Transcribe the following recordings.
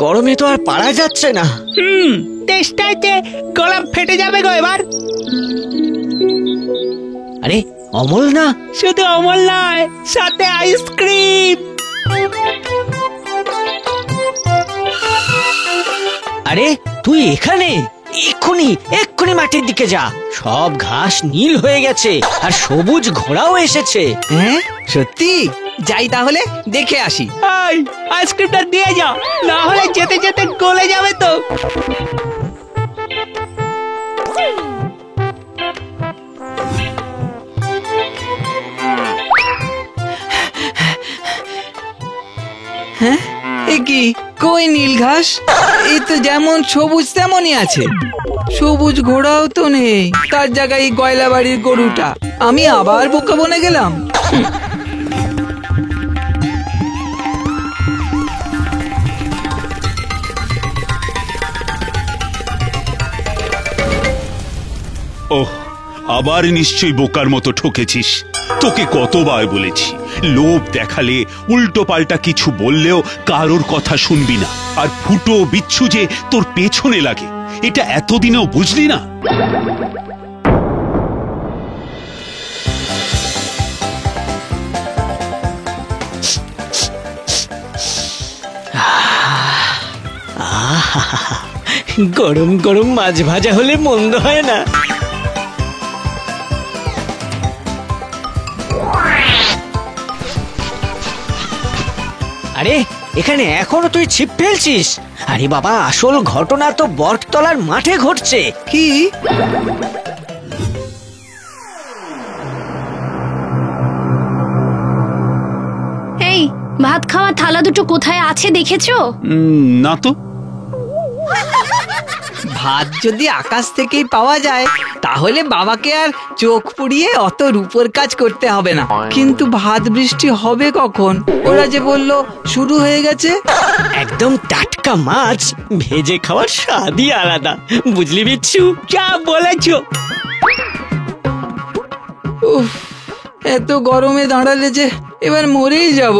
গরমে তো আর পারা যাচ্ছে না। তেষ্টাতে গলা ফেটে যাবে গো এবার। আরে অমল না? শুধু অমল নয়, সাথে আইসক্রিম। আরে তুই এখানে? এক্ষুনি এক্ষুনি মাটির দিকে যা, সব ঘাস নীল হয়ে গেছে আর সবুজ ঘোড়াও এসেছে। হ্যাঁ সত্যি? যাই তাহলে দেখে আসি। এই আইসক্রিমটা দিয়ে যাও, না হলে যেতে যেতে গলে যাবে তো। হ্যাঁ এ কি? কই নীল ঘাস? এই তো যেমন সবুজ তেমনই আছে। সবুজ ঘোড়াও তো নেই, তার জায়গায় গয়লা বাড়ির গরুটা। আমি আবার বোকা বনে গেলাম। ওহ, আবার নিশ্চয়ই বোকার মতো ঠকেছিস। তোকে কতবার বলেছি, লোভ দেখালে উল্টো পাল্টা কিছু বললেও কারোর কথা শুনবি না, আর ফুটো বিচ্ছু যে তোর পেছনে লাগে এটা এতদিনেও বুঝলি না? গরম গরম মাছ ভাজা হলে মন্দ হয় না। আরে এখানে এখনো তুই ছিপ ফেলছিস? আরে বাবা, আসল ঘটনা তো বটতলার মাঠে ঘটছে। কি? এই ভাত খাওয়া থালা দুটো কোথায় আছে দেখেছো? না তো। ভাত যদি আকাশ থেকেই পাওয়া যায় তাহলে বাবাকে আর চোখ পুড়িয়ে অত রূপোর কাজ করতে হবে না। কিন্তু ভাত বৃষ্টি হবে কখন? ওরা যে বললো শুরু হয়ে গেছে। একদম টাটকা মাছ ভেজে খাওয়ার স্বাদই আলাদা, বুঝলি বিচ্ছু? যা বলেছো। উফ, এত গরমে দাঁড়ালে যে এবার মরেই যাব।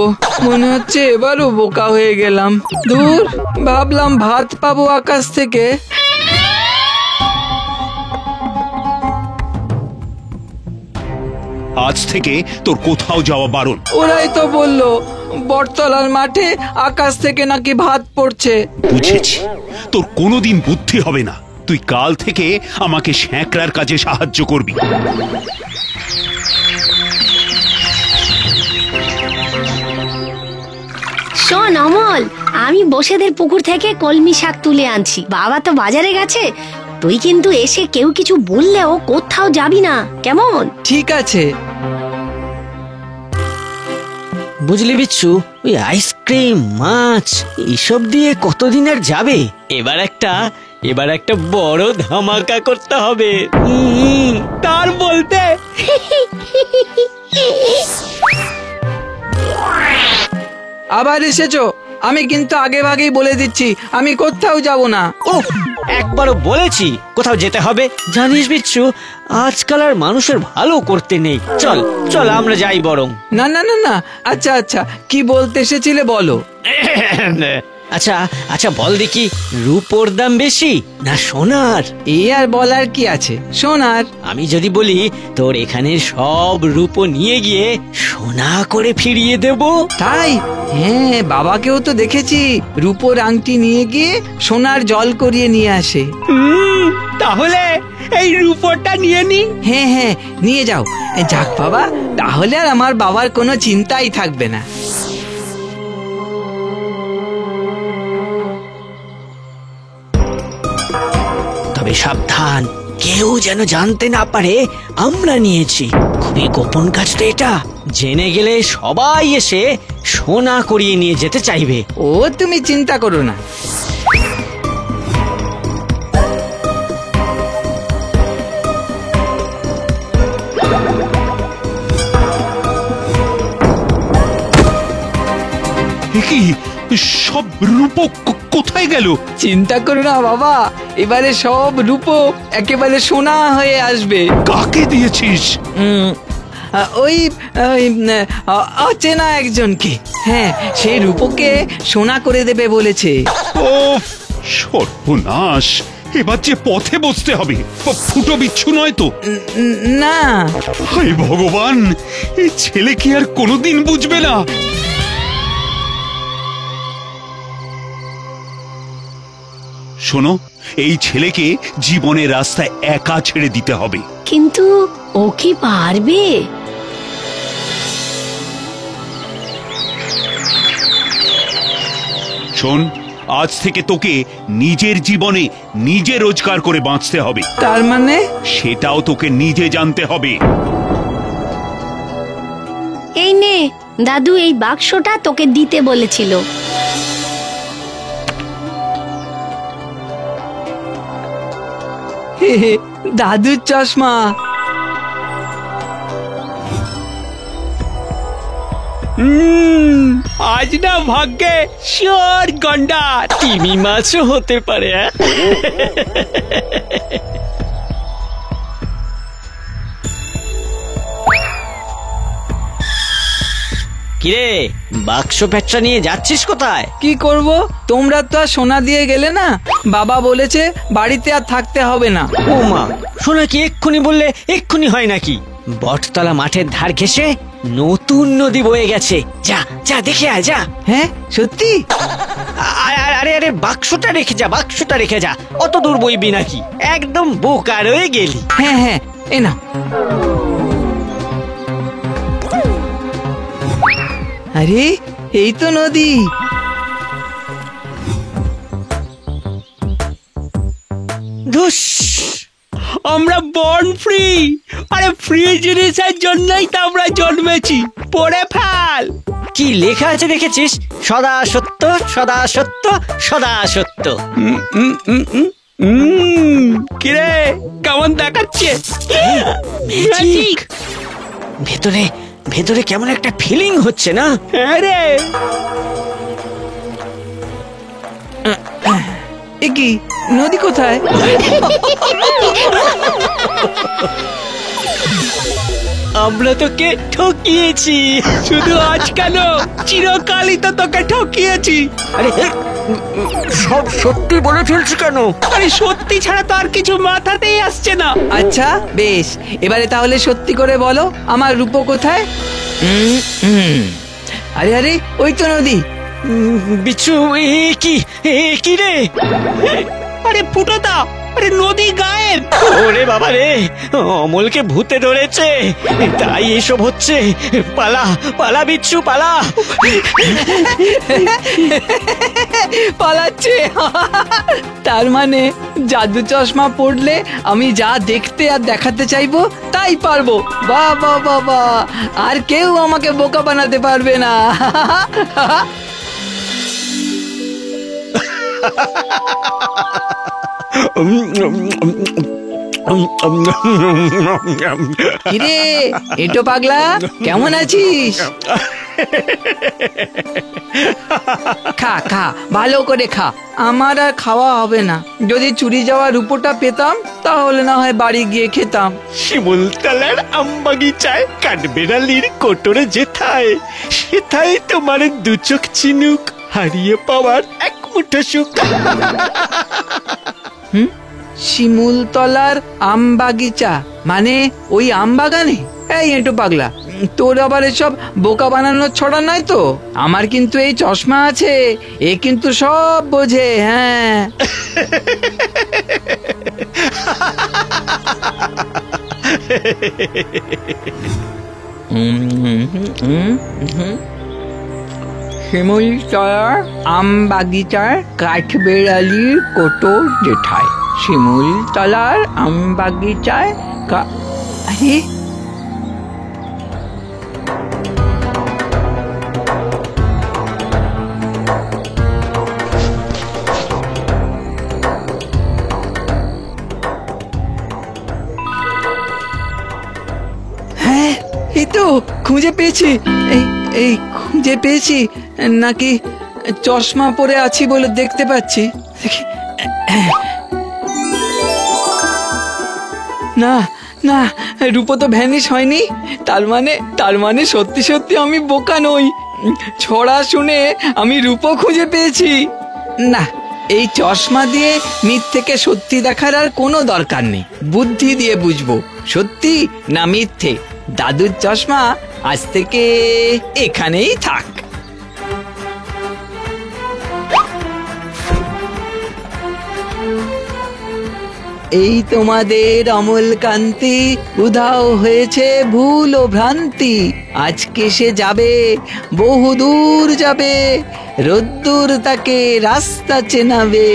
মনে হচ্ছে এবারও বোকা হয়ে গেলাম। দূর, ভাবলাম ভাত পাবো আকাশ থেকে। আজ থেকে তোর কোথাও যাওয়া বারণ। ওরাই তো বললো বটতলার মাঠে আকাশ থেকে নাকি ভাত পড়ছে। বুঝেছি, তোর কোনোদিন বুদ্ধি হবে না। তুই কাল থেকে আমাকে স্যাঁকড়ার কাজে সাহায্য করবি। শোন অমল, আমি বসেদের পুকুর থেকে কলমি শাক তুলে আনছি। বাবা তো বাজারে গেছে, তুই কিন্তু এসে কেউ কিছু বললেও কোথাও যাবি না, কেমন? ঠিক আছে। বুঝলি বিচ্ছু, ওই আইসক্রিম মাছ এসব দিয়ে কতদিন আর যাবে? এবার একটা বড় ধামাকা করতে হবে। তার বলতে আবার এসেছো? আমি কিন্তু আগে ভাগেই বলে দিচ্ছি আমি কোথাও যাব না। উফ, একবারও বলেছি কোথাও যেতে হবে। জানিস বিচ্ছু, আজকাল আর মানুষের ভালো করতে নেই। চল চল আমরা যাই বরং। না না না না, আচ্ছা আচ্ছা, কি বলতে এসেছিলে বলো। আচ্ছা আচ্ছা বল দেখি, রূপোর দাম বেশি না সোনার? এ আর বলার কি আছে, সোনার। আমি যদি বলি তোর এখানে সব রূপো নিয়ে গিয়ে সোনা করে ফিরিয়ে দেব? তাই? হ্যাঁ, বাবাকেও তো দেখেছি রূপোর আংটি নিয়ে গিয়ে সোনার জল করিয়ে নিয়ে আসে। তাহলে এই রূপোটা নিয়ে নি। হ্যাঁ হ্যাঁ, নিয়ে যাও। যাক বাবা, তাহলে আর আমার বাবার কোনো চিন্তাই থাকবে না। তবে সাবধান, কেউ যেন জানতে না পারে আমরা নিয়েছি। খুবই গোপন কাজ তো এটা, জেনে গেলে সবাই এসে সোনা করিয়ে নিয়ে যেতে চাইবে। ও তুমি চিন্তা করো না। কি সব রূপো কোথায় গেল? চিন্তা করো না বাবা, এবারে সব রূপো একেবারে সোনা হয়ে আসবে। কাকে দিয়েছিস? ওই ওই, অচেনা একজনকে। হ্যাঁ, সেই রূপকে সোনা করে দেবে বলেছে। ও সর্বনাশ, এবার যে পথে বসতে হবে। ফুটো বিচ্ছু নয় তো? না। হায় ভগবান, এই ছেলে কি আর কোনোদিন বুঝবে না? শোনো, এই ছেলেকে জীবনের রাস্তায় একা ছেড়ে দিতে হবে। কিন্তু ও কি পারবে? শোন, আজ থেকে তোকে নিজের জীবনে নিজে রোজগার করে বাঁচতে হবে। তার মানে? সেটাও তোকে নিজে জানতে হবে। এই নে দাদু, এই বাক্সটা তোকে দিতে বলেছিল। দাদুর চশমা। আজ না ভাগ্যে শিওর গন্ডার। তিমি মাছও হতে পারে। কিরে, বাক্স প্যাঁচটা নিয়ে যাচ্ছিস কোথায়? কি করব? তোমরা তো আর সোনা দিয়ে গেলে না। বাবা বলেছে বাড়িতে আর থাকতে হবে না। ও মা, শোনা কি এক্ষুনি বললে এক্ষুনি হয় নাকি? বটতলা মাঠের ধার ঘেঁষে নতুন নদী বয়ে গেছে। যা যা দেখে আয়, যা। হ্যাঁ, সত্যি? আরে আরে, বাক্সটা রেখে যা, বাক্সটা রেখে যা। অত দূর বইবি নাকি? একদম বোকা রয়ে গেলি। হ্যাঁ হ্যাঁ, এ না। আরে, এই তো নদী। ধুস, আমরা বর্ন ফ্রি। আরে ফ্রি জিনিসের জন্যই তো আমরা জন্মেছি। পড়ে ফেল। কি লেখা আছে দেখেছিস? সদা সত্য, সদা সত্য, সদা সত্য। কিরে, কেমন দেখাচ্ছে? ম্যাজিক। ভেতরে ভেতরে কেমন একটা ফিলিং হচ্ছে না? হ্যাঁ রে। এ কি, নদী কোথায়? আমরা তোকে ঠকিয়েছি। শুধু আজ কেন, চিরকালই তো তোকে ঠকিয়েছি। আরে সব সত্যি বলে ফেলছি কেন? আরে সত্যি ছাড়া তো আর কিছু মাথাতেই আসছে না। আচ্ছা বেশ, এবারে তাহলে সত্যি করে বলো, আমার রূপো কোথায়? আরে আরে, ওই তো নদী। বিচ্ছু, এ কি রে? আরে ফুটোদা, আরে নদী গায়েব। ওরে বাবা রে, অমলকে ভূতে ধরেছে, তাই এসব হচ্ছে। পালা পালা বিচ্ছু, পালা। পালাচ্ছে। তার মানে জাদু চশমা পড়লে আমি যা দেখতে আর দেখাতে চাইবো তাই পারবো। বাহ বাহ বাহ বাহ, আর কেউ আমাকে বোকা বানাতে পারবে না। কিরে এটো পাগলা, কেমন আছিস? খা খা, ভালো করে খা। আমার আর খাওয়া হবে না। যদি চুরি যাওয়া রূপোটা পেতাম তাহলে না হয় বাড়ি গিয়ে খেতাম। শিমুলতলার আমবাগিচায় কাঠবেড়ালির কোটরে যেথায়, সেথায় তোমার দু চোখ চিনুক, হারিয়ে পাওয়ার এক মুঠো সুখ। শিমুলতলার আমবাগিচা মানে ওই আমবাগানে? এই এঁটো পাগলা, তোর আবার এসব বোকা বানানোর ছড়া নয় তো? আমার কিন্তু এই চশমা আছে, এ কিন্তু সব বোঝে। হ্যাঁ, শিমুলতলার আমবাগিচার কাঠবেড়ালির কোটর যেথায়। শিমুলতলার আমবাগিচায় আরে, হ্যাঁ, এই তো খুঁজে পেয়েছি। এই খুঁজে পেয়েছি। নাকি চশমা পরে আছি বলে দেখতে পাচ্ছি। না না, রূপো তো ভ্যানিশ হয়নি। তার মানে সত্যি সত্যি আমি বোকা নই। ছড়া শুনে আমি রূপো খুঁজে পেয়েছি। না, এই চশমা দিয়ে মিথ্যেকে সত্যি দেখার আর কোনো দরকার নেই। বুদ্ধি দিয়ে বুঝবো সত্যি না মিথ্যে। দাদুর চশমা আজ থেকে এখানেই থাক। এই তোমাদের অমল কান্তি, উধাও হয়েছে ভুল ও ভ্রান্তি। আজকে সে যাবে, বহু দূর যাবে, রোদ্দুর তাকে রাস্তা চেনাবে।